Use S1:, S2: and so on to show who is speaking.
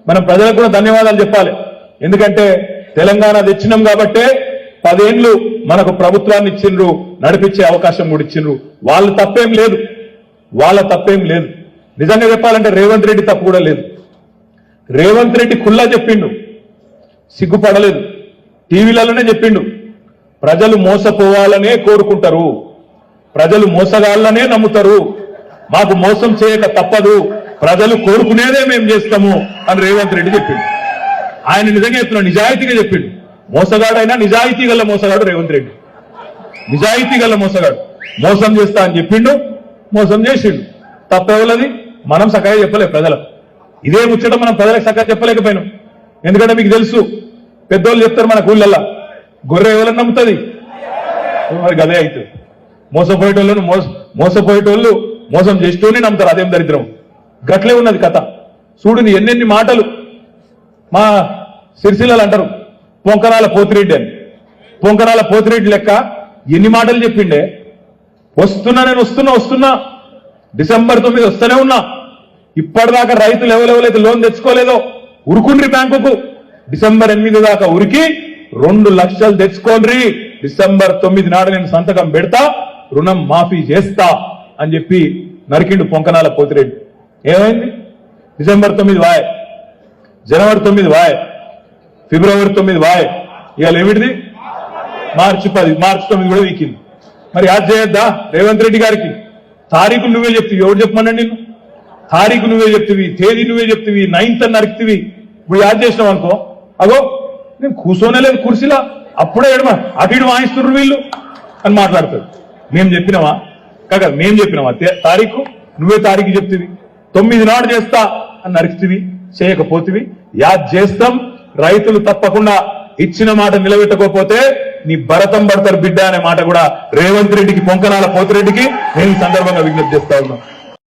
S1: మనం ప్రజలకు కూడా ధన్యవాదాలు చెప్పాలి. ఎందుకంటే తెలంగాణ తెచ్చినాం కాబట్టే 10 ఏళ్లు మనకు ప్రభుత్వాన్ని ఇచ్చిండ్రు, నడిపించే అవకాశం కూడా ఇచ్చిండ్రు. వాళ్ళ తప్పేం లేదు, నిజంగా చెప్పాలంటే రేవంత్ రెడ్డి తప్పు కూడా లేదు. రేవంత్ రెడ్డి కుల్లా చెప్పిండు, సిగ్గుపడలేదు, టీవీలలోనే చెప్పిండు. ప్రజలు మోసపోవాలనే కోరుకుంటారు, ప్రజలు మోసగాళ్లనే నమ్ముతారు, మాకు మోసం చేయక తప్పదు, ప్రజలు కోరుకునేదే మేము చేస్తాము అని రేవంత్ రెడ్డి చెప్పిండు. ఆయన నిజంగా చెప్తున్నాడు, నిజాయితీగా చెప్పిండు. మోసగాడైనా నిజాయితీ గల మోసగాడు రేవంత్ రెడ్డి, నిజాయితీ గల మోసగాడు. మోసం చేస్తా అని చెప్పిండు, మోసం చేసిండు. తప్పెవలది మనం చక్కగా చెప్పలేం ప్రజలకు. ఇదే ముచ్చట మనం ప్రజలకు చక్కగా చెప్పలేకపోయినాం. ఎందుకంటే మీకు తెలుసు, పెద్దోళ్ళు చెప్తారు మన ఊళ్ళల్లా, గొర్రె ఎవరని నమ్ముతుంది, మరి గదే అవుతుంది. మోసపోయేటోళ్ళు మోసం చేస్తూనే నమ్ముతారు, అదేం దరిద్రం. గట్లే ఉన్నది కథ. చూడు ఎన్నెన్ని మాటలు మా సిరిసిల్లలు అంటారు, పొంకనాల పోతిరెడ్డి అని. పొంకనాల పోతిరెడ్డి లెక్క ఎన్ని మాటలు చెప్పిండే. నేను వస్తున్నా డిసెంబర్ 9 వస్తూనే ఉన్నా. ఇప్పటిదాకా రైతులు ఎవరెవరైతే లోన్ తెచ్చుకోలేదో ఉరుకుండ్రి బ్యాంకుకు. డిసెంబర్ 8 దాకా ఉరికి 2 లక్షలు తెచ్చుకోండి, డిసెంబర్ 9 నాడు నేను సంతకం పెడతా, రుణం మాఫీ చేస్తా అని చెప్పి నరికిండు పొంకనాల పోతిరెడ్డి. ఏమైంది? డిసెంబర్ 9 వాయ్, జనవరి 9 వాయ్, ఫిబ్రవరి 9 వాయ్, ఇవాళ ఏమిటిది మార్చి 9 కూడా వీకింది. మరి యాద్ చేయొద్దా రేవంత్ రెడ్డి గారికి? తారీఖు నువ్వే చెప్తివి, ఎవరు చెప్పమన్నాడు నిన్ను? తారీఖు నువ్వే చెప్తివి, తేదీ నువ్వే చెప్తివి, 9th అని నరికితివి. ఇప్పుడు యాద్ చేసినావు అనుకో, అగో నేను కూర్చోనే లేదు కుర్చీలా, అప్పుడే ఎడమ అటు ఇటు వాయిస్తున్నారు వీళ్ళు అని మాట్లాడతారు. మేము చెప్పినావా? కాక మేము చెప్పినావా తారీఖు? నువ్వే తారీఖు చెప్తివి. 9 నాడు చేస్తా అని నరికితివి, చేయకపోతివి. యాద్ చేస్తాం. రైతులు తప్పకుండా ఇచ్చిన మాట నిలబెట్టకపోతే నీ భరతం పడతారు బిడ్డ అనే మాట కూడా రేవంత్ రెడ్డికి, పొంకనాల పోతిరెడ్డికి నేను ఈ సందర్భంగా విజ్ఞప్తి చేస్తా ఉన్నా.